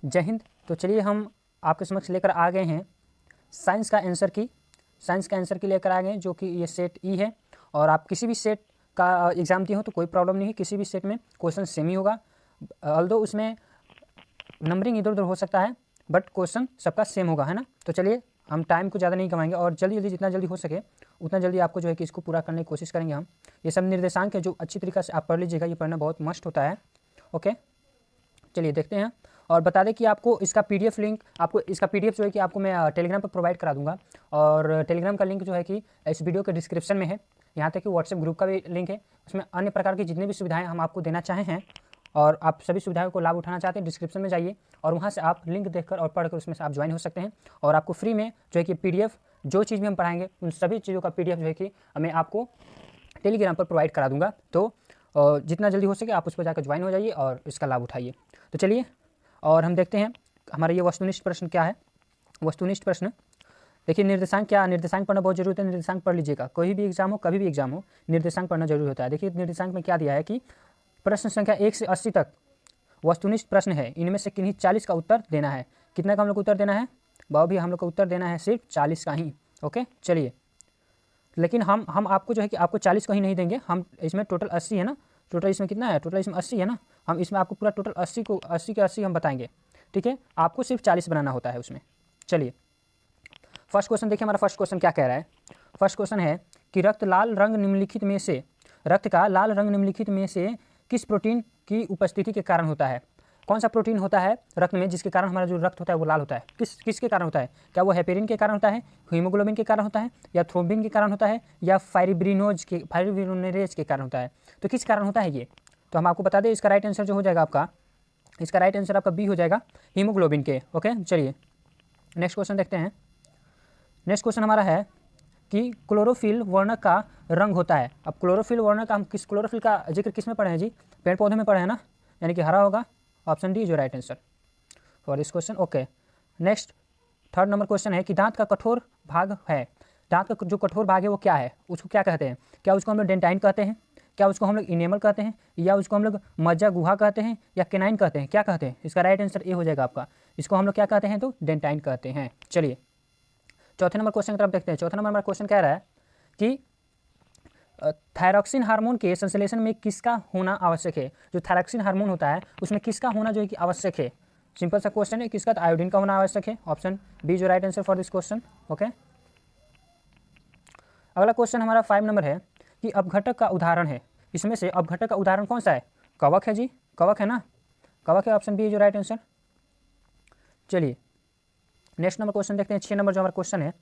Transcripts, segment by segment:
जय हिंद। तो चलिए हम आपके समक्ष लेकर आ गए हैं साइंस का आंसर की लेकर आ गए हैं, जो कि ये सेट ई है। और आप किसी भी सेट का एग्ज़ाम दिए हो तो कोई प्रॉब्लम नहीं है, किसी भी सेट में क्वेश्चन सेम ही होगा। ऑल्दो उसमें नंबरिंग इधर उधर हो सकता है, बट क्वेश्चन सबका सेम होगा, है ना। तो चलिए हम टाइम को ज़्यादा नहीं कमाएंगे और जल्दी जल्दी जितना जल्दी हो सके उतना जल्दी आपको जो है कि इसको पूरा करने की कोशिश करेंगे हम। ये सब निर्देशांक है जो अच्छी तरीक़े से आप पढ़ लीजिएगा, ये पढ़ना बहुत मस्ट होता है। ओके, चलिए देखते हैं। और बता दें कि आपको इसका पीडीएफ लिंक, आपको इसका पीडीएफ जो है कि आपको मैं टेलीग्राम पर प्रोवाइड करा दूंगा। और टेलीग्राम का लिंक जो है कि इस वीडियो के डिस्क्रिप्शन में है। यहाँ तक कि व्हाट्सएप ग्रुप का भी लिंक है, उसमें अन्य प्रकार की जितनी भी सुविधाएं हम आपको देना चाहे हैं और आप सभी सुविधाओं को लाभ उठाना चाहते हैं, डिस्क्रिप्शन में जाइए और वहाँ से आप लिंक देखकर और पढ़कर उसमें से आप ज्वाइन हो सकते हैं। और आपको फ्री में जो है कि पीडीएफ, जो चीज़ भी हम पढ़ाएंगे उन सभी चीज़ों का पीडीएफ जो है कि मैं आपको टेलीग्राम पर प्रोवाइड करा दूंगा। तो जितना जल्दी हो सके आप उस पर जाकर ज्वाइन हो जाइए और इसका लाभ उठाइए। तो चलिए और हम देखते हैं हमारा ये वस्तुनिष्ठ प्रश्न क्या है। वस्तुनिष्ठ प्रश्न देखिए, निर्देशांक पढ़ना बहुत जरूरी है। निर्देशांक पढ़ लीजिएगा, कोई भी एग्जाम हो, कभी भी एग्जाम हो, निर्देशांक पढ़ना जरूरी होता है। देखिए निर्देशांक में क्या दिया है कि प्रश्न संख्या 1 से 80 तक वस्तुनिष्ठ प्रश्न है, इनमें से किन्हीं 40 का उत्तर देना है। कितना का हम लोग को उत्तर देना है बाबू भी? हम लोग को उत्तर देना है सिर्फ 40 का ही। ओके, चलिए। लेकिन हम आपको जो है कि आपको 40 का ही नहीं देंगे, हम इसमें टोटल 80 है ना, टोटल इसमें कितना है, टोटल इसमें 80 है ना, हम इसमें आपको पूरा टोटल 80 के 80 हम बताएंगे, ठीक है। आपको सिर्फ 40 बनाना होता है उसमें। चलिए फर्स्ट क्वेश्चन देखिए, हमारा फर्स्ट क्वेश्चन क्या कह रहा है। फर्स्ट क्वेश्चन है कि रक्त का लाल रंग निम्नलिखित में से किस प्रोटीन की उपस्थिति के कारण होता है। कौन सा प्रोटीन होता है रक्त में जिसके कारण हमारा जो रक्त होता है वो लाल होता है? किसके कारण होता है? क्या वो हेपेरिन के कारण होता है, हीमोग्लोबिन के कारण होता है, या थ्रोम्बिन के कारण होता है, या फाइब्रिनोज के कारण होता है? तो किस कारण होता है ये? तो हम आपको बता दें, इसका राइट आंसर जो हो जाएगा आपका, इसका राइट आंसर आपका बी हो जाएगा, हीमोग्लोबिन के। ओके, चलिए नेक्स्ट क्वेश्चन देखते हैं। नेक्स्ट क्वेश्चन हमारा है कि क्लोरोफिल वर्णक का रंग होता है। अब क्लोरोफिल वर्णक का हम क्लोरोफिल का जिक्र किस में पढ़े हैं जी? पेड़ पौधे में पढ़े हैं ना, यानी कि हरा होगा। ऑप्शन डी जो right answer for this question. Okay, next third number question है कि दांत का कठोर भाग है, दांत का जो कठोर भाग है वो क्या है, उसको क्या कहते हैं? क्या उसको हम लोग डेंटाइन कहते हैं, क्या उसको हम लोग इनेमल कहते हैं, या उसको हम लोग मज्जा गुहा कहते हैं, या केनाइन कहते हैं? क्या कहते हैं? इसका राइट आंसर ए हो जाएगा आपका, इसको हम लोग क्या कहते हैं? तो डेंटाइन कहते हैं। चलिए चौथे नंबर क्वेश्चन की तरफ देखते हैं। चौथा नंबर हमारा क्वेश्चन कह रहा है कि थायरॉक्सिन हार्मोन के संश्लेषण में किसका होना आवश्यक है? जो थायरॉक्सिन हार्मोन होता है उसमें किसका होना जो है कि आवश्यक है? सिंपल सा क्वेश्चन है, किसका? तो आयोडीन का होना आवश्यक है। ऑप्शन बी जो right answer for this question. Okay, अगला क्वेश्चन हमारा 5 नंबर है कि अपघटक का उदाहरण है, इसमें से अपघटक का उदाहरण कौन सा है? कवक है जी, कवक है ना, कवक है। ऑप्शन बी जो राइट आंसर। चलिए नेक्स्ट नंबर क्वेश्चन देखते हैं। 6 नंबर जो हमारा क्वेश्चन है,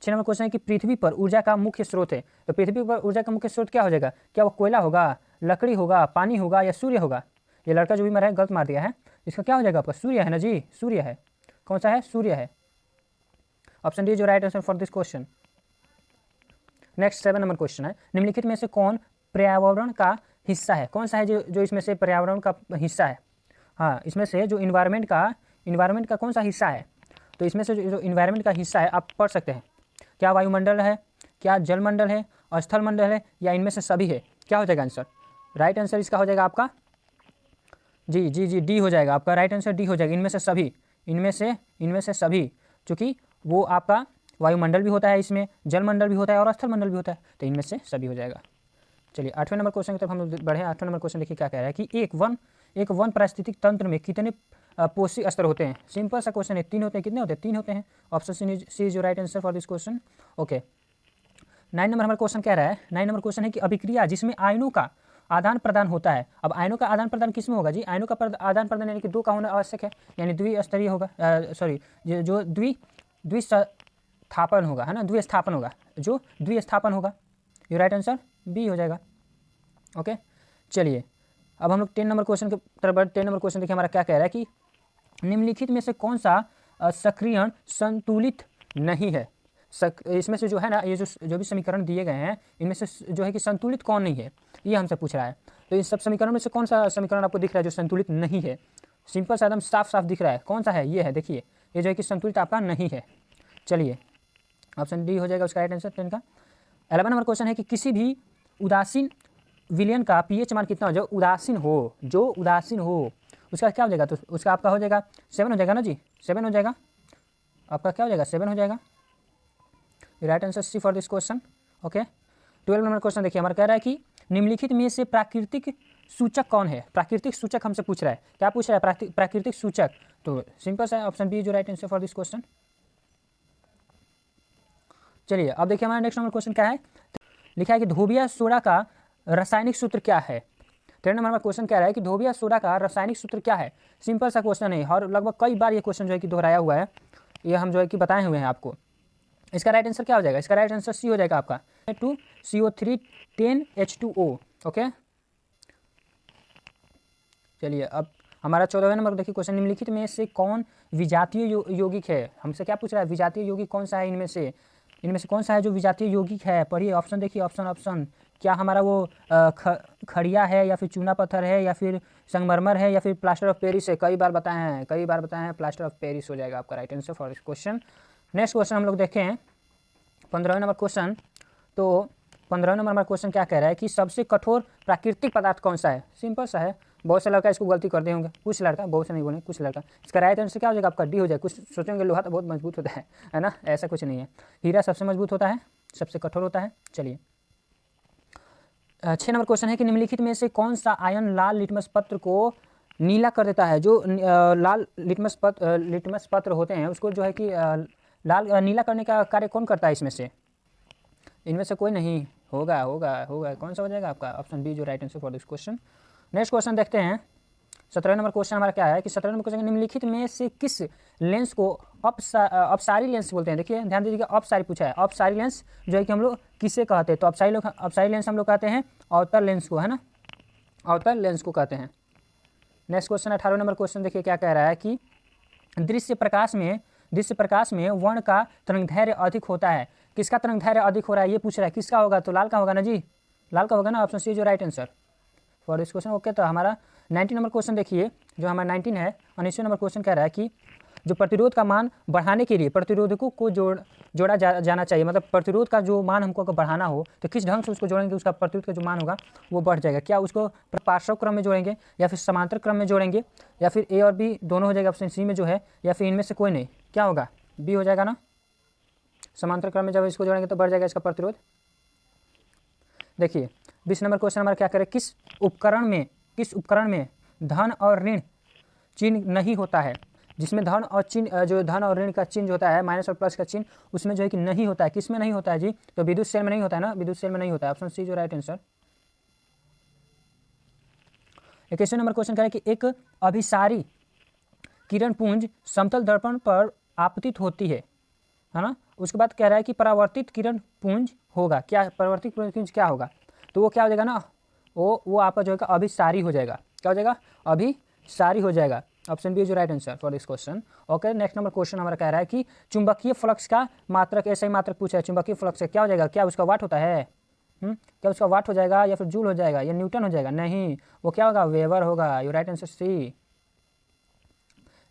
6 नंबर क्वेश्चन है कि पृथ्वी पर ऊर्जा का मुख्य स्रोत है। तो पृथ्वी पर ऊर्जा का मुख्य स्रोत क्या हो जाएगा? क्या वो कोयला होगा, लकड़ी होगा, पानी होगा, या सूर्य होगा? ये लड़का जो भी मारा है गलत मार दिया है, इसका क्या हो जाएगा आपका? सूर्य है ना जी, सूर्य है। कौन सा है? सूर्य है। ऑप्शन डी जो right answer for this question. Next 7 number question है, निम्नलिखित में से कौन पर्यावरण का हिस्सा है? कौन सा है जो इसमें से पर्यावरण का हिस्सा है? हाँ, इसमें से जो इन्वायरमेंट का कौन सा हिस्सा है? तो इसमें से जो इन्वायरमेंट का हिस्सा है आप पढ़ सकते हैं। क्या वायुमंडल है, क्या जलमंडल है, स्थल मंडल है, या इनमें से सभी है? क्या हो जाएगा आंसर? राइट आंसर इसका हो जाएगा आपका जी जी जी डी हो जाएगा आपका, राइट आंसर डी हो जाएगा। इनमें से सभी, इनमें से सभी, चूँकि वो आपका वायुमंडल भी होता है, इसमें जलमंडल भी होता है और स्थल मंडल भी होता है, तो इनमें से सभी हो जाएगा। चलिए 8वें नंबर क्वेश्चन की तरफ हम लोग बढ़े। 8वें नंबर क्वेश्चन देखिए क्या कह रहा है कि एक वन पारिस्थितिक तंत्र में कितने पोषक स्तर होते हैं? सिंपल सा क्वेश्चन है, 3 होते हैं। कितने होते हैं? 3 होते हैं। ऑप्शन सी इज जो right answer for this question. Okay, 9 number हमारा क्वेश्चन कह रहा है, 9 नंबर क्वेश्चन है कि अभिक्रिया जिसमें आयनों का आदान प्रदान होता है। अब आयनों का आदान प्रदान किस में होगा जी? आयनों का आदान प्रदान यानी कि 2 का होना आवश्यक है, यानी द्विस्तरीय होगा, सॉरी जो द्विस्थापन होगा, है ना, द्विस्थापन होगा, जो द्विस्थापन होगा। ये राइट आंसर बी हो जाएगा। ओके, चलिए अब हम लोग 10 नंबर क्वेश्चन के तरफ बढ़ते। 10 नंबर क्वेश्चन देखिए हमारा क्या कह रहा है कि निम्नलिखित में से कौन सा सक्रियण संतुलित नहीं है? इसमें से जो है ना, ये जो भी समीकरण दिए गए हैं इनमें से जो है कि संतुलित कौन नहीं है, ये हमसे पूछ रहा है। तो इस सब समीकरण में से कौन सा समीकरण आपको दिख रहा है जो संतुलित नहीं है? सिंपल सा एकदम साफ साफ दिख रहा है, कौन सा है? ये है, देखिए ये जो है कि संतुलित आपका नहीं है। चलिए ऑप्शन डी हो जाएगा उसका राइट आंसर 10 का। 11 नंबर क्वेश्चन है कि किसी भी उदासीन विलयन का पीएच मान कितना हो? जो उदासीन हो उसका क्या हो जाएगा, तो उसका आपका हो जाएगा 7 हो जाएगा ना जी, 7 हो जाएगा आपका, क्या हो जाएगा 7 हो जाएगा। Right answer C for this question. Okay 12 number question देखिए, हमारा कह रहा है कि निम्नलिखित में से प्राकृतिक सूचक कौन है। प्राकृतिक सूचक हमसे पूछ रहा है, क्या पूछ रहा है, प्राकृतिक सूचक। तो सिंपल सा ऑप्शन बी जो right answer for this question. चलिए अब देखिए हमारा नेक्स्ट नंबर क्वेश्चन क्या है, लिखा है कि धोबिया सोडा का रासायनिक सूत्र क्या है। 13 नंबर क्वेश्चन कह रहा है कि धोबिया सोडा का रासायनिक सूत्र क्या है। सिंपल सा क्वेश्चन है और लगभग कई बार ये क्वेश्चन जो है कि दोहराया हुआ है, ये हम जो है कि बताए हुए हैं आपको। इसका राइट आंसर क्या हो जाएगा, इसका राइट आंसर सी हो जाएगा आपका 2CO3 10H2O। ओके चलिए अब हमारा 14वें नंबर देखिए क्वेश्चन, निम्नलिखित में से कौन विजातीय यौगिक है। हमसे क्या पूछ रहा है, विजातीय यौगिक कौन सा है, इनमें से कौन सा है जो विजातीय यौगिक है। पढ़िए ऑप्शन देखिए, ऑप्शन क्या हमारा वो खड़िया है या फिर चूना पत्थर है या फिर संगमरमर है या फिर प्लास्टर ऑफ पेरिस है। कई बार बताए हैं प्लास्टर ऑफ पेरिस हो जाएगा आपका right answer for this question. Next question हम लोग देखें 15वें नंबर क्वेश्चन। तो 15वें नंबर क्वेश्चन क्या कह रहा है कि सबसे कठोर प्राकृतिक पदार्थ कौन सा है। सिंपल सा है, बहुत से लड़का इसको गलती करते होंगे, कुछ लड़का, बहुत से नहीं बोले, कुछ लड़का। इसका राइट आंसर क्या हो जाएगा आपका डी हो जाएगा। कुछ सोचेंगे लोहा तो बहुत मजबूत होता है ना, ऐसा कुछ नहीं है। हीरा सबसे मजबूत होता है, सबसे कठोर होता है। चलिए 6 नंबर क्वेश्चन है कि निम्नलिखित में से कौन सा आयन लाल लिटमस पत्र को नीला कर देता है। जो लाल लिटमस पत्र होते हैं उसको जो है कि लाल नीला करने का कार्य कौन करता है इसमें से, इनमें से कोई नहीं होगा। कौन सा हो जाएगा आपका ऑप्शन बी जो right answer for this question. Next question देखते हैं 17वें नंबर क्वेश्चन हमारा क्या है कि 17वें नंबर क्वेश्चन निम्नलिखित में से किस लेंस को अपसारी लेंस बोलते हैं। देखिए ध्यान दीजिएगा, अपसारी पूछा है। अपसारी लेंस जो है कि हम लोग किसे कहते हैं, तो अपसारी लेंस हम लोग कहते हैं अवतल लेंस को, है ना, अवतल लेंस को कहते हैं। नेक्स्ट क्वेश्चन 18वें नंबर क्वेश्चन देखिए क्या कह रहा है कि दृश्य प्रकाश में वर्ण का तरंगदैर्घ्य अधिक होता है। किसका तरंगदैर्घ्य अधिक हो रहा है ये पूछ रहा है, किसका होगा, तो लाल का होगा ना जी, लाल का होगा ना, ऑप्शन सी जो right answer for this question. Okay तो हमारा 19 नंबर क्वेश्चन देखिए, जो हमारा 19 है, 19वें नंबर क्वेश्चन कह रहा है कि जो प्रतिरोध का मान बढ़ाने के लिए प्रतिरोधकों को जोड़ा जाना चाहिए। मतलब प्रतिरोध का जो मान हमको अगर बढ़ाना हो तो किस ढंग से उसको जोड़ेंगे, उसका प्रतिरोध का जो मान होगा वो बढ़ जाएगा। क्या उसको पार्श्व क्रम में जोड़ेंगे या फिर समांतर क्रम में जोड़ेंगे या फिर ए और बी दोनों हो जाएगा ऑप्शन सी में जो है, या फिर इनमें से कोई नहीं, क्या होगा, बी हो जाएगा ना। समांतर क्रम में जब इसको जोड़ेंगे तो बढ़ जाएगा इसका प्रतिरोध। देखिए 20 नंबर क्वेश्चन हमारा क्या करें, किस उपकरण में धन और ऋण चिन्ह नहीं होता है। जिसमें धन और चिन्ह, जो धन और ऋण का चिन्ह जो होता है, माइनस और प्लस का चिन्ह, उसमें जो है कि नहीं होता है। किस में नहीं होता है जी, तो विद्युत सेल में नहीं होता है ना, विद्युत सेल में नहीं होता है, ऑप्शन सी जो राइट आंसर। 21वें नंबर क्वेश्चन कह रहा है कि एक अभिसारी किरण पुंज समतल दर्पण पर आपतित होती है ना। उसके बाद कह रहा है कि परावर्तित किरण पुंज होगा, क्या परावर्तित पुंज क्या होगा, तो वो क्या हो जाएगा ना, वो आपका जो है अभिसारी हो जाएगा। क्या हो जाएगा, अभिसारी हो जाएगा, ऑप्शन बी जो right answer for this question. Okay next number question हमारा कह रहा है कि चुंबकीय फ्लक्स का मात्रक, ऐसा ही मात्रक पूछा है, चुंबकीय फ्लक्स से क्या हो जाएगा, क्या उसका वाट होता है, क्या उसका वाट हो जाएगा या फिर जूल हो जाएगा या न्यूटन हो जाएगा, नहीं, वो क्या होगा, वेबर होगा, you right answer C.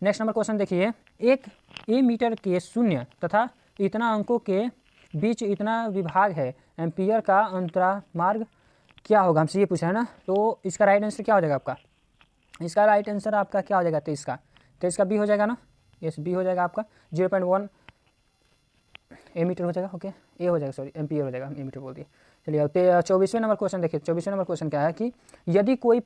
Next number question देखिए, एक ए मीटर के शून्य तथा इतना अंकों के बीच इतना विभाग है, एम्पियर का अंतरामार्ग क्या होगा, हमसे ये पूछा है ना। तो इसका राइट आंसर क्या हो जाएगा आपका, इसका राइट आंसर आपका क्या हो जाएगा, 23 का बी हो जाएगा ना, यस बी हो जाएगा आपका 0.1 ए मीटर हो जाएगा। ओके ए हो जाएगा, सॉरी एम्पियर हो जाएगा, ए मीटर बोल दिए। चलिए अब 24वें नंबर क्वेश्चन देखिए, 24वें नंबर क्वेश्चन क्या है कि यदि कोई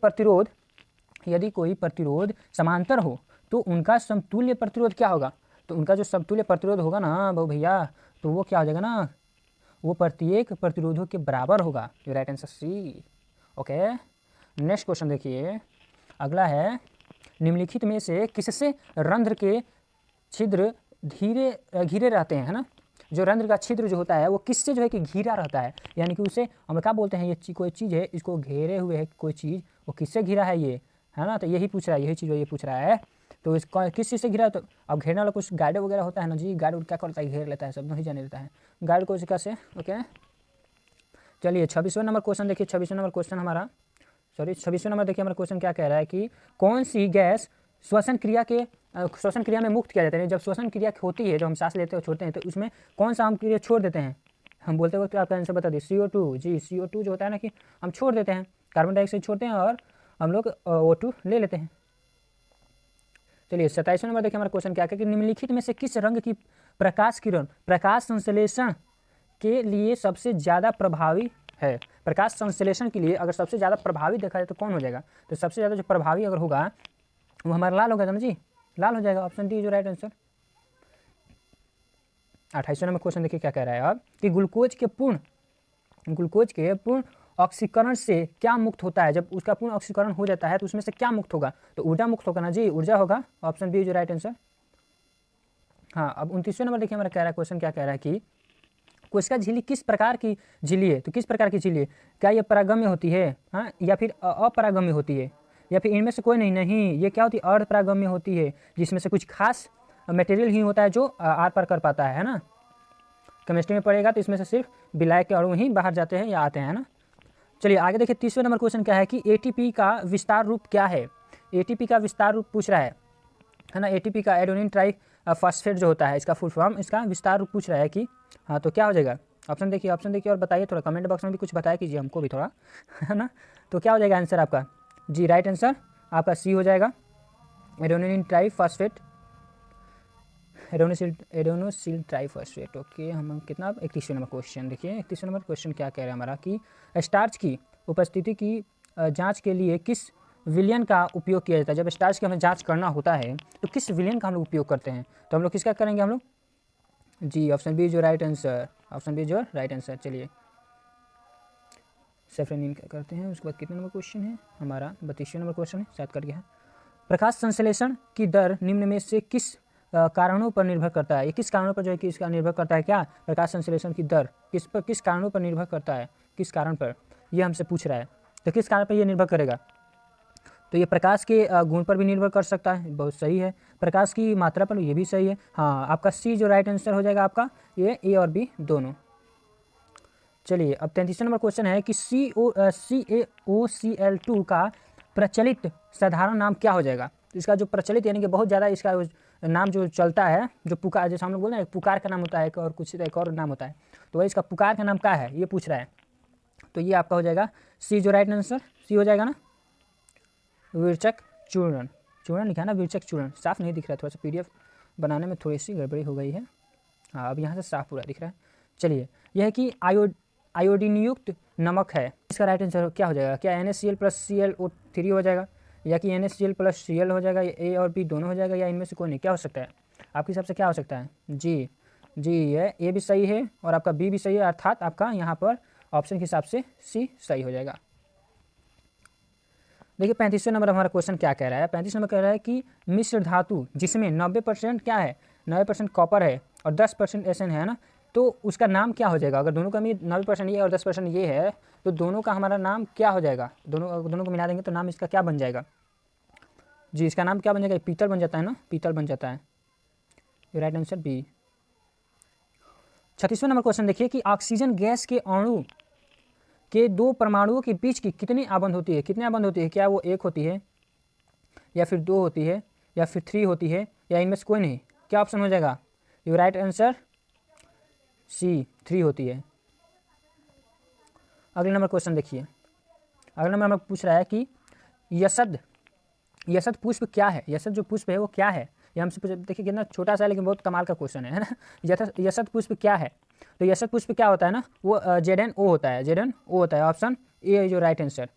प्रतिरोध समांतर हो तो उनका समतुल्य प्रतिरोध क्या होगा। तो उनका जो समतुल्य प्रतिरोध होगा ना वो भैया, तो वो क्या हो जाएगा ना, वो प्रत्येक प्रतिरोधों के बराबर होगा, जो right answer C. Okay next question देखिए, अगला है निम्नलिखित में से किससे रंध्र के छिद्र घिरे रहते हैं, है ना। जो रंध्र का छिद्र जो होता है वो किससे जो है कि घिरा रहता है, यानी कि उसे हम क्या बोलते हैं, ये कोई चीज़ है इसको घेरे हुए है कोई चीज़, वो किससे घिरा है ये, है ना। तो यही पूछ रहा है, यही चीज़ ये पूछ रहा है, तो इसका किस चीज़ से घिरा। तो अब घेरने वाला कुछ गाइड वगैरह होता है ना जी, गाइड क्या करता है, घेर लेता है, सब नहीं जाने देता है गाइड को कैसे। ओके चलिए 26वें नंबर क्वेश्चन देखिए, 26वें नंबर क्वेश्चन हमारा, सॉरी 26वें नंबर देखिए हमारा क्वेश्चन क्या कह रहा है कि कौन सी गैस श्वसन क्रिया में मुक्त किया जाता है। जब श्वसन क्रिया होती है, जब हम सांस लेते हैं छोड़ते हैं, तो उसमें कौन सा हम क्रिया छोड़ देते हैं, हम बोलते वक्त आपका आंसर बता दिए, CO2 जी, CO2 जो होता है ना कि हम छोड़ देते हैं, कार्बन डाइऑक्साइड छोड़ते हैं और हम लोग O2 ले लेते हैं। चलिए 27वां नंबर देखिए हमारा क्वेश्चन क्या है कि निम्नलिखित में से किस रंग की प्रकाश किरण प्रकाश संश्लेषण के लिए सबसे ज़्यादा प्रभावी है। प्रकाश संश्लेषण के लिए अगर सबसे ज़्यादा प्रभावी देखा जाए तो कौन हो जाएगा, तो सबसे ज़्यादा जो प्रभावी अगर होगा वो हमारा लाल होगा समझिए, लाल हो जाएगा, ऑप्शन डी जो राइट आंसर। 28वां नंबर क्वेश्चन देखिए क्या कह रहा है अब कि ग्लूकोज के पूर्ण ऑक्सीकरण से क्या मुक्त होता है। जब उसका पूर्ण ऑक्सीकरण हो जाता है तो उसमें से क्या मुक्त होगा, तो ऊर्जा मुक्त होगा ना जी, ऊर्जा होगा, ऑप्शन बी जो राइट आंसर। हाँ, अब 29वें नंबर देखिए हमारा कह रहा है क्वेश्चन क्या कह रहा है कि कोशिका झिल्ली किस प्रकार की झिल्ली है, तो किस प्रकार की झिल्ली है, क्या ये परागम्य होती है, हाँ, या फिर अपरागम्य होती है, या फिर इनमें से कोई नहीं, ये क्या होती है, अर्धपरागम्य होती है, जिसमें से कुछ खास मटेरियल ही होता है जो आर पार कर पाता है ना। केमिस्ट्री में पढ़ेगा तो इसमें से सिर्फ विलाय के अणु ही बाहर जाते हैं या आते हैं ना। चलिए आगे देखिए 30वें नंबर क्वेश्चन क्या है कि एटीपी का विस्तार रूप क्या है। एटीपी का विस्तार रूप पूछ रहा है ना, एटीपी का एडेनिन ट्राई फॉस्फेट जो होता है इसका फुल फॉर्म, इसका विस्तार रूप पूछ रहा है कि हाँ तो क्या हो जाएगा। ऑप्शन देखिए और बताइए, थोड़ा कमेंट बॉक्स में भी कुछ बताया कीजिए हमको भी थोड़ा, है ना। तो क्या हो जाएगा आंसर आपका, जी राइट आंसर आपका सी हो जाएगा, adenine triphosphate, adenosyl triphosphate. Okay, हम कितना 31वें नंबर क्वेश्चन देखिए, 31वें नंबर क्वेश्चन क्या कह रहा है हमारा कि स्टार्च की उपस्थिति की जांच के लिए किस विलयन का उपयोग किया जाता है। जब स्टार्च की हमें जांच करना होता है तो किस विलयन का हम लोग उपयोग करते हैं, तो हम लोग किसका करेंगे हम लोग, जी ऑप्शन बी जो राइट आंसर, ऑप्शन बी जो राइट आंसर। चलिए सेफ्रेनिन क्या करते हैं, उसके बाद कितने नंबर क्वेश्चन है हमारा, 32वें नंबर क्वेश्चन है, शायद कट गया है। प्रकाश संश्लेषण की दर निम्न में से किस कारणों पर निर्भर करता है, ये किस कारणों पर जो है कि इसका निर्भर करता है, क्या प्रकाश संश्लेषण की दर किस कारणों पर निर्भर करता है, किस कारण पर, ये हमसे पूछ रहा है। तो किस कारण पर ये निर्भर करेगा, तो ये प्रकाश के गुण पर भी निर्भर कर सकता है, बहुत सही है, प्रकाश की मात्रा पर, ये भी सही है। हाँ, आपका सी जो राइट आंसर हो जाएगा आपका, ये ए और बी दोनों। चलिए अब 33वां नंबर क्वेश्चन है कि CaOCl2 का प्रचलित साधारण नाम क्या हो जाएगा। तो इसका जो प्रचलित यानी कि बहुत ज़्यादा इसका नाम जो चलता है, जो पुकार, जैसे हम लोग बोलते हैं पुकार का नाम होता है, एक और नाम होता है, तो वही इसका पुकार का नाम क्या है ये पूछ रहा है। तो ये आपका हो जाएगा सी जो राइट आंसर, सी हो जाएगा ना, विरचक चूर्ण, चूर्ण लिखा है ना, विरचक चूर्ण, साफ नहीं दिख रहा है, थोड़ा सा PDF बनाने में थोड़ी सी गड़बड़ी हो गई है। हाँ, अब यहाँ से साफ पूरा दिख रहा है। चलिए यह है कि आयोडीन युक्त नमक है, इसका राइट आंसर क्या हो जाएगा, क्या NaCl + ClO3 हो जाएगा, या कि NaCl + Cl हो जाएगा, या ए और बी दोनों हो जाएगा, या इनमें से कोई नहीं, क्या हो सकता है आपके हिसाब से, क्या हो सकता है, जी ये ए भी सही है और आपका बी भी सही है, अर्थात आपका यहाँ पर ऑप्शन के हिसाब से सी सही हो जाएगा। देखिए 35वें नंबर हमारा क्वेश्चन क्या कह रहा है, 35 नंबर कह रहा है कि मिश्र धातु जिसमें 90% क्या है, 90% कॉपर है और 10% SN है ना, तो उसका नाम क्या हो जाएगा। अगर दोनों का 90% ये और 10% ये है तो दोनों का हमारा नाम क्या हो जाएगा, दोनों को मिला देंगे तो नाम इसका क्या बन जाएगा, जी इसका नाम क्या बन जाएगा, पीतल बन जाता है ना, पीतल बन जाता है, राइट आंसर बी। 36वें नंबर क्वेश्चन देखिए कि ऑक्सीजन गैस के अणु के दो परमाणुओं के बीच की कितनी आबंध होती है, कितनी आबंध होती है, क्या वो 1 होती है या फिर 2 होती है या फिर 3 होती है, या इनमें से कोई नहीं, क्या ऑप्शन हो जाएगा, यू राइट आंसर सी 3 होती है। अगले नंबर क्वेश्चन देखिए, अगले नंबर में पूछ रहा है कि यसद पुष्प क्या है, यसद जो पुष्प है वो क्या है, ये हमसे पूछ, देखिए कितना छोटा सा है लेकिन बहुत कमाल का क्वेश्चन है ना। यसद पुष्प क्या है, तो यसद पुष्प क्या होता है ना, वो ZnO होता है, ZnO होता है, ऑप्शन ए जो राइट आंसर।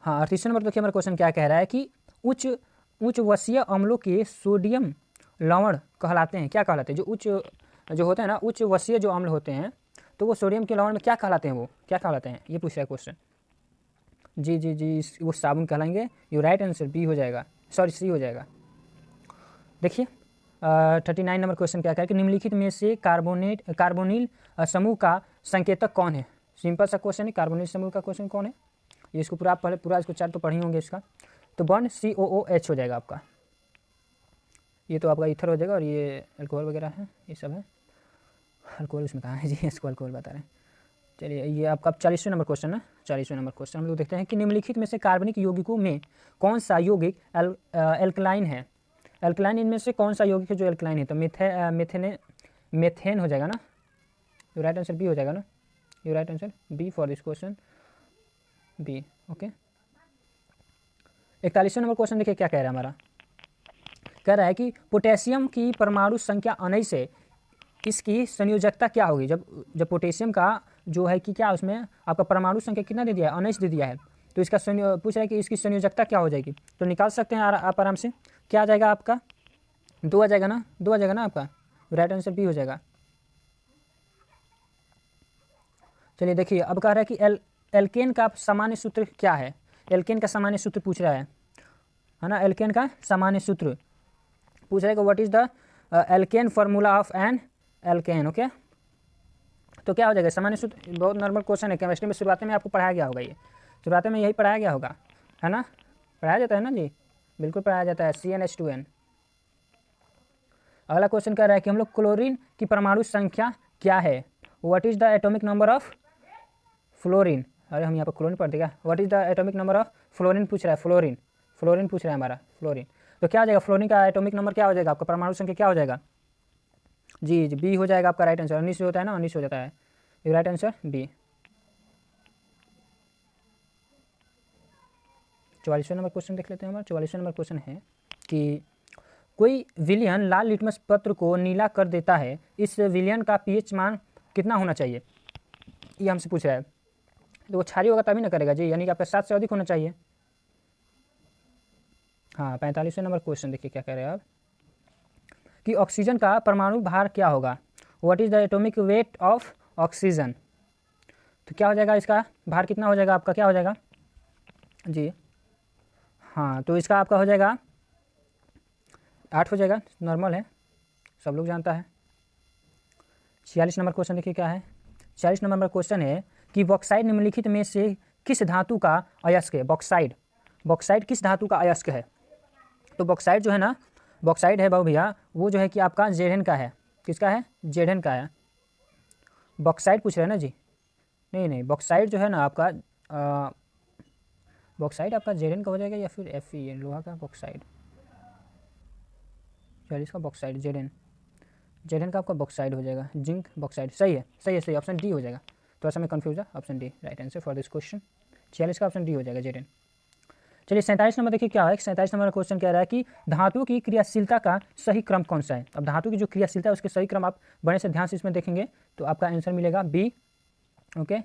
हाँ, 38वें नंबर देखिए हमारा क्वेश्चन क्या कह रहा है कि उच्च वसीय अम्लों के सोडियम लवण कहलाते हैं, क्या कहलाते हैं, जो होते हैं ना उच्च वसीय जो अम्ल होते हैं तो वो सोडियम के लवण में क्या कहलाते हैं, वो क्या कहलाते हैं, ये पूछ रहा है क्वेश्चन। जी वो साबुन कहलाएंगे, यू राइट आंसर बी हो जाएगा, सॉरी सी हो जाएगा। देखिए 39 नंबर क्वेश्चन क्या कह रहा है कि निम्नलिखित में से कार्बोनिल समूह का संकेतक कौन है। सिंपल सा क्वेश्चन है, कार्बोनिल समूह का क्वेश्चन कौन है, ये इसको पूरा पहले पूरा इसको चार तो पढ़ी होंगे इसका, तो बॉन्ड COOH हो जाएगा आपका, ये तो आपका ईथर हो जाएगा, और ये अल्कोहल वगैरह है, ये सब है, अल्कोहल इसमें कहाँ है जी, इसको अल्कोहल बता रहे हैं। चलिए ये आपका 40वें नंबर क्वेश्चन है, 40वें नंबर क्वेश्चन हम लोग देखते हैं कि निम्नलिखित में से कार्बनिक यौगिकों में कौन सा यौगिक एल्कलाइन है। एल्कलाइन इनमें से कौन सा यौगिक है जो एल्कलाइन है, तो मेथेन हो जाएगा ना, यू राइट आंसर बी हो जाएगा ना, you right answer B for this question, B. Okay 41वें नंबर क्वेश्चन देखिए क्या कह रहा है हमारा, कह रहा है कि पोटेशियम की परमाणु संख्या 19 है, इसकी संयोजकता क्या होगी। जब जब पोटेशियम का जो है कि क्या उसमें आपका परमाणु संख्या कितना दे दिया है, 19 दे दिया है, तो इसका पूछ रहा है कि इसकी संयोजकता क्या हो जाएगी। तो निकाल सकते हैं आप आराम से। क्या आ जाएगा आपका, 2 आ जाएगा ना, 2 आ जाएगा ना आपका, राइट आंसर बी हो जाएगा। चलिए देखिए अब कह रहा है कि एल्केन का सामान्य सूत्र क्या है। एल्केन का सामान्य सूत्र पूछ रहा है ना, एल्केन का सामान्य सूत्र पूछ रहा है कि what is the alkane formula of an alkane. Okay, तो क्या हो जाएगा सामान्य सूत्र, बहुत नॉर्मल क्वेश्चन है, केमिस्ट्री में शुरुआत में आपको पढ़ाया गया होगा, ये शुरुआत में यही पढ़ाया गया होगा, है ना, पढ़ाया जाता है ना जी, बिल्कुल पढ़ाया जाता है, CnH2n। अगला क्वेश्चन कह रहा है कि हम लोग क्लोरीन की परमाणु संख्या क्या है, what is the atomic number of fluorine. अरे हम यहाँ पर क्लोरीन पढ़ देगा, what is the atomic number of fluorine पूछ रहा है, फ्लोरीन पूछ रहा है हमारा, फ्लोरीन। तो क्या हो जाएगा, फ्लोरीन का एटॉमिक नंबर क्या हो जाएगा आपका, परमाणु संख्या क्या हो जाएगा, जी बी हो जाएगा आपका राइट आंसर। 19 होता है ना, 19 हो जाता है, राइट आंसर बी। 44वें नंबर क्वेश्चन देख लेते हैं हमारा। 44वें नंबर क्वेश्चन है कि कोई विलयन लाल लिटमस पत्र को नीला कर देता है, इस विलयन का pH मान कितना होना चाहिए, ये हमसे पूछ रहा है। तो वो क्षारीय होगा तभी ना करेगा जी, यानी कि आपका 7 से अधिक होना चाहिए। हाँ 45वें नंबर क्वेश्चन देखिए क्या कह रहे हैं आप, कि ऑक्सीजन का परमाणु भार क्या होगा, what is the atomic weight of oxygen. तो क्या हो जाएगा, इसका भार कितना हो जाएगा आपका, क्या हो जाएगा जी, हाँ तो इसका आपका हो जाएगा 8 हो जाएगा, नॉर्मल है, सब लोग जानता है। 46 नंबर क्वेश्चन देखिए क्या है। 46 नंबर क्वेश्चन है कि बॉक्साइड निम्नलिखित में से किस धातु का अयस्क है। बॉक्साइड किस धातु का अयस्क है। तो बॉक्साइड जो है ना, बॉक्साइड है बाबू भैया, वो जो है कि आपका जेडन का है, किसका है, जेडन का है। बॉक्साइड पूछ रहे हैं ना जी, नहीं बॉक्साइड जो है ना आपका बॉक्साइड आपका जेडन का हो जाएगा या फिर Fe लोहा का बॉक्साइड, 46 का बॉक्साइड जेडन का आपका बॉक्साइड हो जाएगा, जिंक बॉक्साइड, सही है, ऑप्शन डी हो जाएगा। थोड़ा सा मैं कंफ्यूज है, option D right answer for this question. 46 का ऑप्शन डी हो जाएगा, जेडन। चलिए 47 नंबर देखिए क्या है। 47 नंबर क्वेश्चन कह रहा है कि धातु की क्रियाशीलता का सही क्रम कौन सा है। अब धातु की जो क्रियाशीलता है उसके सही क्रम आप बड़े से ध्यान से इसमें देखेंगे तो आपका आंसर मिलेगा बी। ओके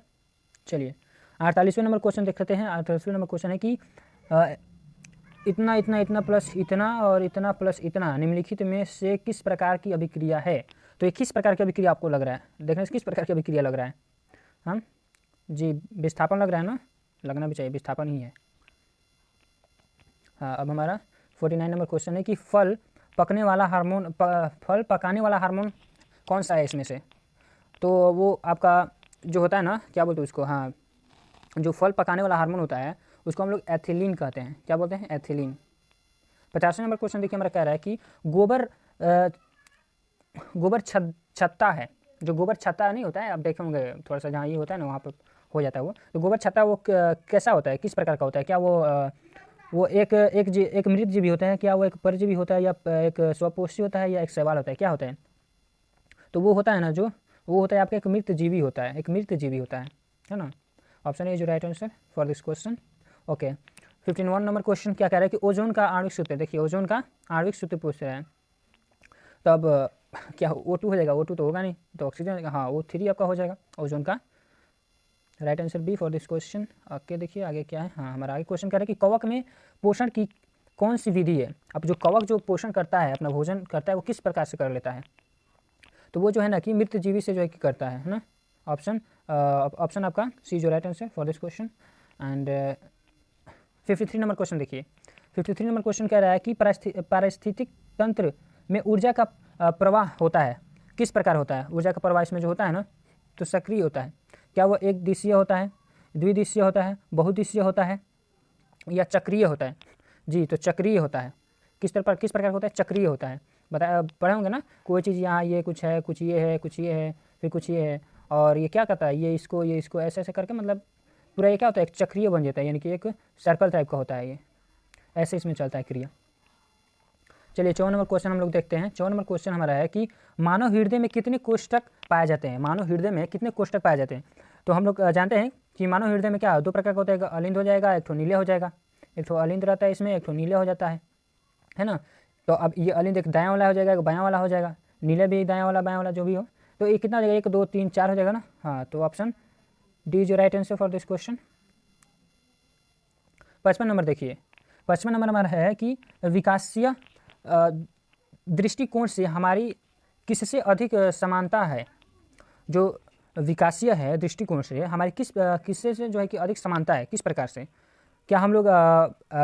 चलिए 48वें नंबर क्वेश्चन देख लेते हैं। 48वें नंबर क्वेश्चन है कि इतना प्लस इतना और इतना प्लस इतना निम्नलिखित में से किस प्रकार की अभिक्रिया है। तो ये किस प्रकार की अभिक्रिया आपको लग रहा है, देखने से किस प्रकार की अभिक्रिया लग रहा है, हम जी विस्थापन लग रहा है ना, लगना भी चाहिए, विस्थापन ही है। हाँ अब हमारा 49 नंबर क्वेश्चन है कि फल पकाने वाला हार्मोन कौन सा है इसमें से। तो वो आपका जो होता है ना, क्या बोलते हैं उसको, हाँ जो फल पकाने वाला हार्मोन होता है उसको हम लोग एथिलीन कहते हैं, क्या बोलते हैं, एथिलीन। 50वें नंबर क्वेश्चन देखिए हमारा कह रहा है कि गोबर छत्ता है, जो गोबर छत्ता नहीं होता है, आप देखेंगे थोड़ा सा जहाँ ये होता है ना वहाँ पर हो जाता है वो, तो गोबर छत्ता वो कैसा होता है, किस प्रकार का होता है, क्या वो एक मृत जीवी होता है, क्या वो एक परजीवी होता है, या एक स्वपोषी होता है, या एक शैवाल होता है, क्या होता है। तो वो होता है ना, जो वो होता है आपका एक मृत जीवी होता है, एक मृत जीवी होता है ना। ऑप्शन ए जो right answer for this question. Okay 51 number question क्या कह रहा है कि ओजोन का आणविक सूत्र, देखिए ओजोन का आणविक सूत्र पूछ रहा है। तो अब क्या O2 हो जाएगा, O2 तो होगा नहीं, तो ऑक्सीजन, हाँ O3 आपका हो जाएगा ओजोन का, right answer B for this question. Okay देखिए आगे क्या है, हाँ हमारा आगे क्वेश्चन कह रहा है कि कवक में पोषण की कौन सी विधि है। अब जो कवक जो पोषण करता है, अपना भोजन करता है, वो किस प्रकार से कर लेता है। तो वो जो है ना कि मृत जीवी से जो है कि करता है ना। ऑप्शन आपका सी जो right answer for this question. And 53 number question देखिए। 53 नंबर क्वेश्चन कह रहा है कि पारिस्थितिक तंत्र में ऊर्जा का प्रवाह होता है, किस प्रकार होता है। ऊर्जा का प्रवाह इसमें जो होता है ना, तो सक्रिय होता है, क्या वो एक दिशीय होता है, द्विदिशीय होता है, बहुदिशीय होता है, या चक्रीय होता है। जी तो चक्रीय होता है, किस प्रकार होता है, चक्रीय होता है। पढ़े होंगे ना, कोई चीज़ यहाँ ये कुछ है, कुछ ये है, कुछ ये है, फिर कुछ ये है, और ये क्या करता है, ये इसको ऐसे ऐसे करके मतलब पूरा ये क्या होता है, एक चक्रीय बन जाता है, यानी कि एक सर्कल टाइप का होता है, ये ऐसे इसमें चलता है क्रिया। चलिए 54 नंबर क्वेश्चन हम लोग देखते हैं। 54 नंबर क्वेश्चन हमारा है कि मानव हृदय में कितने कोष्ठक पाए जाते हैं। मानव हृदय में कितने कोष्ठक पाए जाते हैं। तो हम लोग जानते हैं कि मानव हृदय में क्या 2 प्रकार का होता है, अलिंद हो जाएगा, एक तो नीले हो जाएगा। एक ठो अलिंद रहता है इसमें, एक ठो नीले हो जाता है ना। तो अब ये अलिंद एक दायां वाला हो जाएगा, एक बायां वाला हो जाएगा, नीले भी दायां वाला बायां वाला जो भी हो। तो ये कितना हो जाएगा, 1 2 3 4 हो जाएगा ना। हाँ, तो option D is right answer for this question. 55 number देखिए, 55 नंबर हमारा है कि विकासीय दृष्टिकोण से हमारी किससे अधिक समानता है। जो विकासीय है दृष्टिकोण से हमारी किससे से जो है कि अधिक समानता है, किस प्रकार से। क्या हम लोग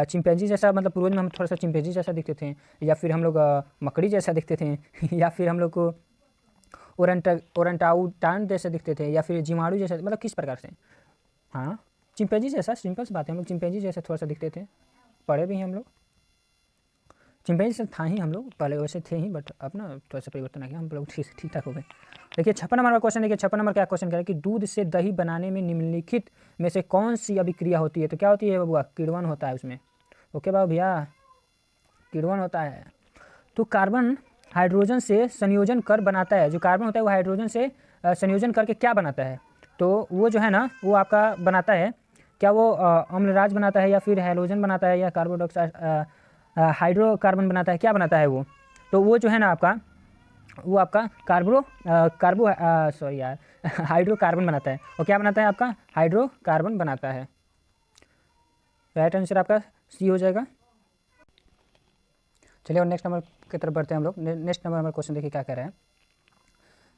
चिंपैंजी जैसा, मतलब पूर्वज में हम थोड़ा सा चिंपैंजी जैसा दिखते थे, या फिर हम लोग मकड़ी जैसा दिखते थे या फिर हम लोग को ओरंटाउटान जैसे दिखते थे, या फिर जीवाणु जैसे, मतलब किस प्रकार से। हाँ, चिंपैंजी जैसा, सिंपल सी बात है, हम लोग चिंपैंजी जैसे थोड़ा सा दिखते थे, पढ़े भी हैं हम लोग। चिंपैंजी से था ही हम लोग पहले, वैसे थे ही, बट अब ना थोड़ा सा परिवर्तन आ गया, हम लोग ठीक ठाक हो गए। देखिए 56 नंबर का क्वेश्चन, देखिए 56 नंबर क्या क्वेश्चन कह रहा है कि दूध से दही बनाने में निम्नलिखित में से कौन सी अभिक्रिया होती है। तो क्या होती है बबुआ, किण्वन होता है उसमें। ओके बाबू भैया, किण्वन होता है। तो कार्बन हाइड्रोजन से संयोजन कर बनाता है, जो कार्बन होता है वो हाइड्रोजन से संयोजन करके क्या बनाता है। तो वो जो है ना, वो आपका बनाता है, क्या वो अम्लराज बनाता है, या फिर हैलोजन बनाता है, या कार्बन डाइऑक्साइड हाइड्रोकार्बन बनाता है, क्या बनाता है वो। तो वो जो है ना आपका, वो आपका हाइड्रोकार्बन बनाता है। और क्या बनाता है आपका, हाइड्रोकार्बन बनाता है। राइट आंसर आपका सी हो जाएगा। चलिए और नेक्स्ट नंबर की तरफ बढ़ते हैं हम लोग। नेक्स्ट नंबर हमारा क्वेश्चन देखिए क्या कह रहा है।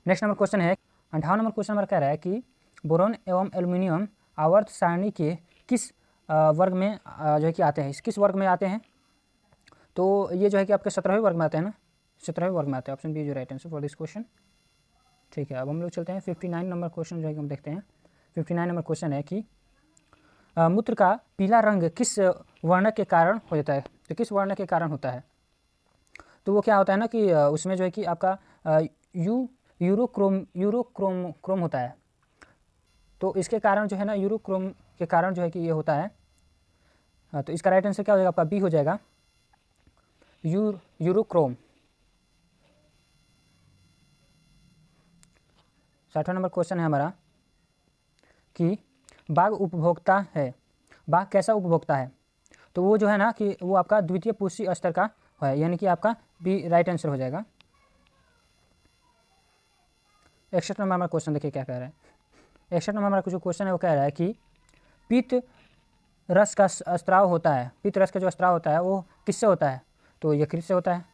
नेक्स्ट नंबर क्वेश्चन है 58 नंबर क्वेश्चन हमारा कह रहा है कि बोरोन एवं एल्यूमिनियम आवर्त सारणी के किस वर्ग में जो है कि आते हैं, किस वर्ग में आते हैं। तो ये जो है कि आपके 17वें वर्ग में आते हैं ना, 17वें वर्ग में आते हैं। ऑप्शन बी जो right answer for this question. ठीक है, अब हम लोग चलते हैं 59 नंबर क्वेश्चन जो है कि हम देखते हैं। 59 नंबर क्वेश्चन है कि मूत्र का पीला रंग किस वर्ण के कारण हो जाता है। तो किस वर्ण के कारण होता है। तो वो क्या होता है ना कि उसमें जो है कि आपका यूरोक्रोम होता है। तो इसके कारण जो है ना, यूरोक्रोम के कारण जो है कि ये होता है। तो इसका राइट आंसर क्या हो जाएगा आपका, बी हो जाएगा, यूरोक्रोम। 60वां नंबर क्वेश्चन है हमारा कि बाघ उपभोक्ता है, बाघ कैसा उपभोक्ता है। तो वो जो है ना कि वो आपका द्वितीय पुष्टि स्तर का है, यानी कि आपका बी राइट आंसर हो जाएगा। 61 नंबर हमारा क्वेश्चन देखिए क्या कह रहा है। 61 नंबर हमारा जो क्वेश्चन है वो कह रहा है कि पित्त रस का स्त्राव होता है, पित्त रस का जो स्त्राव होता है वो किससे होता है। तो यकृत से होता है।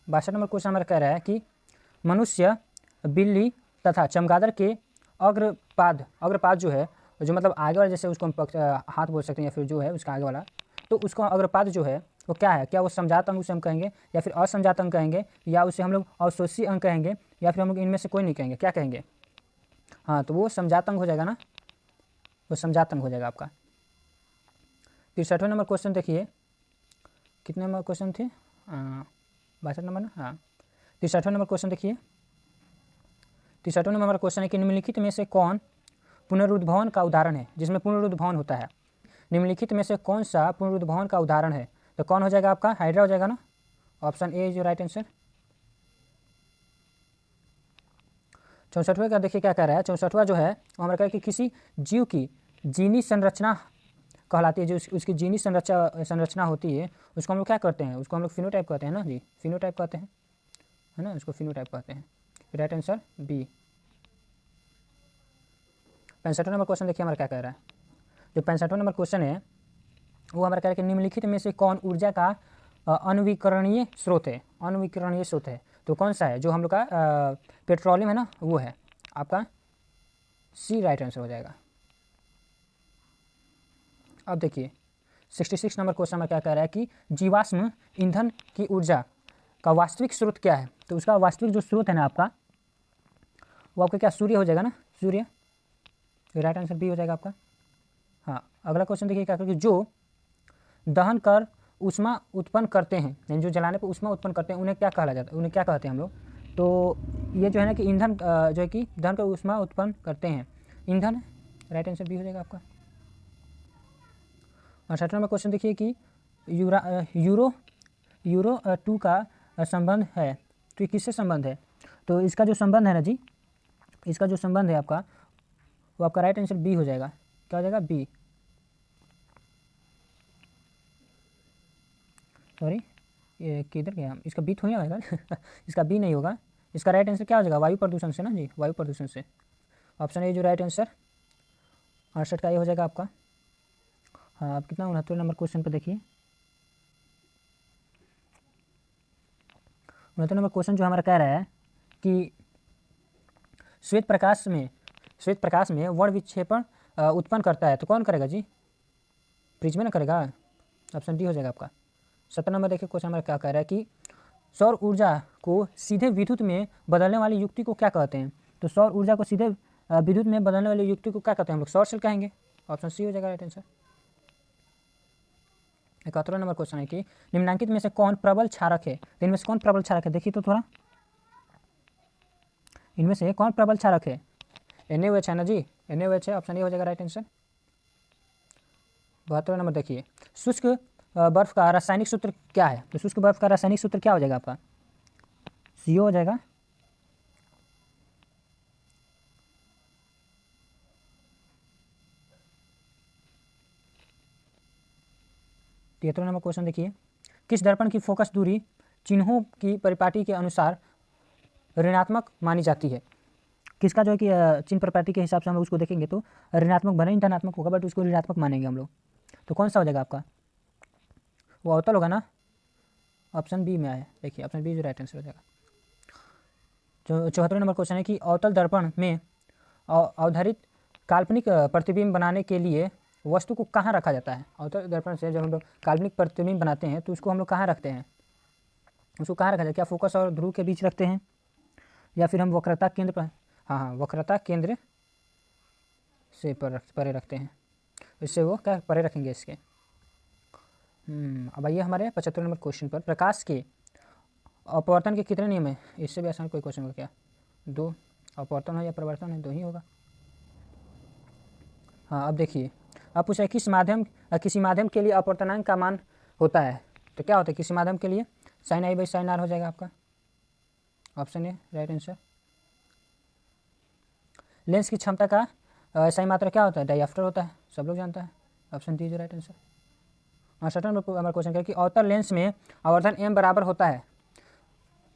62 नंबर क्वेश्चन हमारा कह रहा है कि मनुष्य, बिल्ली तथा चमगादड़ के अग्रपाद जो है, जो मतलब आगे वाला, जैसे उसको हम हाथ बोल सकते हैं, या फिर जो है उसका आगे वाला, तो उसको अग्रपाद जो है वो क्या है। क्या वो समजात अंग उसे हम कहेंगे, या फिर असमजात अंग कहेंगे, या उसे हम लोग अवशोषी अंग कहेंगे, या फिर हम लोग इनमें से कोई नहीं कहेंगे, क्या कहेंगे। हाँ, तो वो समजात अंग हो जाएगा ना, वो समजात अंग हो जाएगा आपका। 63वें नंबर क्वेश्चन देखिए, कितने नंबर क्वेश्चन थे, 62 नंबर ना। हाँ, 63वें नंबर क्वेश्चन देखिए। 63वें नंबर का क्वेश्चन है कि निम्नलिखित में से कौन पुनरुद्भवन का उदाहरण है, जिसमें पुनरुद्भवन होता है। निम्नलिखित में से कौन सा पुनरुद्भवन का उदाहरण है। तो कौन हो जाएगा आपका, हाइड्रा हो जाएगा ना। ऑप्शन ए जो राइट आंसर। 64वें का देखिए क्या कह रहा है। 64वां जो है वो हमारा कह रहा है कि किसी जीव की जीनी संरचना कहलाती है, जो उसकी जीनी संरचना होती है, उसको हम लोग क्या करते हैं, उसको हम लोग फिनोटाइप कहते हैं ना जी, फिनोटाइप कहते हैं, है ना, उसको फिनोटाइप कहते हैं। Right answer B. 65 number question देखिए हमारा क्या कह रहा है। जो 65वां नंबर क्वेश्चन है वो हमारा कह रहा है कि निम्नलिखित में से कौन ऊर्जा का अनवीकरणीय स्रोत है, अनवीकरणीय स्रोत है। तो कौन सा है, जो हम लोग का पेट्रोलियम है ना, वो है आपका सी राइट आंसर हो जाएगा। अब देखिए 66 नंबर क्वेश्चन में क्या कह रहा है कि जीवाश्म ईंधन की ऊर्जा का वास्तविक स्रोत क्या है। तो उसका वास्तविक जो स्रोत है ना आपका, वो आपका क्या, सूर्य हो जाएगा ना, सूर्य। राइट आंसर बी हो जाएगा आपका। हाँ, अगला क्वेश्चन देखिए क्या करेंगे, जो दहन कर ऊष्मा उत्पन्न करते हैं, यानी जो जलाने पर ऊष्मा उत्पन्न करते हैं, उन्हें क्या कहा जाता है, उन्हें क्या कहते हैं हम लोग। तो ये जो है ना कि ईंधन जो है कि दहन कर ऊष्मा उत्पन्न करते हैं, ईंधन। राइट आंसर बी हो जाएगा आपका। और 60 नंबर क्वेश्चन देखिए कि यूरो 2 का संबंध है। तो ये किससे संबंध है। तो इसका जो संबंध है ना जी, इसका जो संबंध है आपका, वो आपका राइट आंसर बी हो जाएगा। क्या हो जाएगा, बी। सॉरी ये किधर गया, इसका बी थोड़ी होगा इसका बी नहीं होगा। इसका राइट आंसर क्या हो जाएगा, वायु प्रदूषण से ना जी, वायु प्रदूषण से। ऑप्शन ए जो राइट आंसर 68 का ये हो जाएगा आपका। हाँ, आप कितना 69 नंबर क्वेश्चन पे देखिए। 69 नंबर क्वेश्चन जो हमारा कह रहा है कि श्वेत प्रकाश में वर्ण विक्षेपण उत्पन्न करता है तो कौन करेगा जी, प्रिज्म ना करेगा। ऑप्शन डी हो जाएगा आपका। 70 नंबर देखिए क्वेश्चन हमारा क्या कह रहा है कि सौर ऊर्जा को सीधे विद्युत में बदलने वाली युक्ति को क्या कहते हैं। तो सौर ऊर्जा को सीधे विद्युत में बदलने वाली युक्ति को क्या कहते हैं हम लोग, सौर सेल कहेंगे। ऑप्शन सी हो जाएगा राइट आंसर। 71 नंबर क्वेश्चन है कि निम्नलिखित में से कौन प्रबल क्षारक है। तो इनमें से कौन प्रबल क्षारक है, देखिए तो थोड़ा, इनमें से कौन प्रबल क्षारक है। NaOH है ना जी, NaOH है, ऑप्शन ए हो जाएगा राइट आंसर। 72 नंबर देखिए, शुष्क बर्फ का रासायनिक सूत्र क्या है। तो शुष्क बर्फ का रासायनिक सूत्र क्या हो जाएगा आपका, CO हो जाएगा। तिहत्तर नंबर क्वेश्चन देखिए, किस दर्पण की फोकस दूरी चिन्हों की परिपाटी के अनुसार ऋणात्मक मानी जाती है। किसका जो है कि चिन्ह परिपाटी के हिसाब से हम लोग उसको देखेंगे तो ऋणात्मक बने ही धनात्मक होगा, बट उसको ऋणात्मक मानेंगे हम लोग। तो कौन सा हो जाएगा आपका, वो अवतल होगा ना। ऑप्शन बी में आया, देखिए ऑप्शन बी जो राइट आंसर हो जाएगा। जो 74 नंबर क्वेश्चन है कि अवतल दर्पण में अवधारित काल्पनिक प्रतिबिंब बनाने के लिए वस्तु को कहाँ रखा जाता है। अवतल दर्पण से जब हम लोग काल्पनिक प्रतिबिंब बनाते हैं तो उसको हम लोग कहाँ रखते हैं, उसको कहाँ रखा जाए, क्या फोकस और ध्रुव के बीच रखते हैं या फिर हम वक्रता केंद्र पर, हाँ वक्रता केंद्र से परे रखते हैं, इससे वो क्या परे रखेंगे इसके। अब आइए हमारे 75 नंबर क्वेश्चन पर, प्रकाश के अपवर्तन के कितने नियम है। इससे भी आसान कोई क्वेश्चन होगा क्या, 2 अपवर्तन हो या परिवर्तन है, 2 ही होगा। हाँ, अब देखिए, अब पूछा है किसी माध्यम के लिए अपवर्तनांक का मान होता है तो क्या होता है, किसी माध्यम के लिए sin i by sin r हो जाएगा आपका। Option A right answer. Lens की क्षमता का सही मात्रा क्या होता है, डायफ्टर होता है, सब लोग जानता है। ऑप्शन डी जो राइट आंसर। 68 नंबर हमारा क्वेश्चन क्या है कि अवतल लेंस में आवर्धन m बराबर होता है।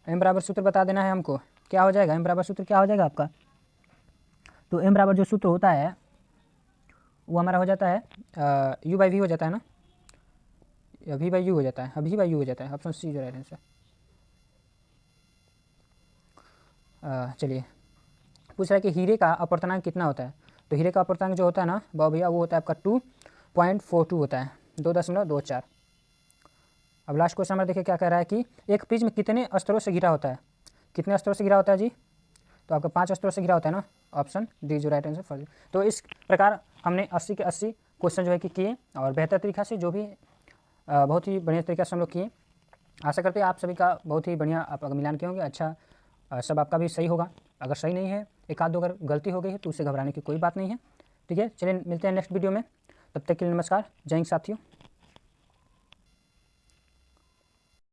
m बराबर सूत्र बता देना है हमको, क्या हो जाएगा m बराबर सूत्र क्या हो जाएगा आपका। तो m बराबर जो सूत्र होता है वो हमारा हो जाता है u बाई वी हो जाता है ना, v बाई यू हो जाता है, v बाई यू हो जाता है। ऑप्शन सी जो राइट आंसर। चलिए, पूछ रहा है कि हीरे का अपवर्तनांक कितना होता है। तो हीरे का अपवर्तनांक जो होता है ना भैया वो होता है आपका 2.42 होता है, 2.24। अब लास्ट क्वेश्चन हमारा देखिए क्या कह रहा है कि एक प्रिज्म कितने स्तरों से घिरा होता है, कितने स्तरों से घिरा होता है जी। तो आपका 5 स्तरों से घिरा होता है ना, ऑप्शन डी जो राइट आंसर फॉर। तो इस प्रकार हमने 80 के 80 क्वेश्चन जो है कि किए और बेहतर तरीक़ा से, जो भी बहुत ही बढ़िया तरीक़े से हम लोग किए। आशा करते हैं आप सभी का बहुत ही बढ़िया आप मिलान किए होंगे, अच्छा सब आपका भी सही होगा। अगर सही नहीं है, एक आध दो अगर गलती हो गई है तो उससे घबराने की कोई बात नहीं है। ठीक है, चलिए मिलते हैं नेक्स्ट वीडियो में, तब तक के लिए नमस्कार, जय हिंद साथियों।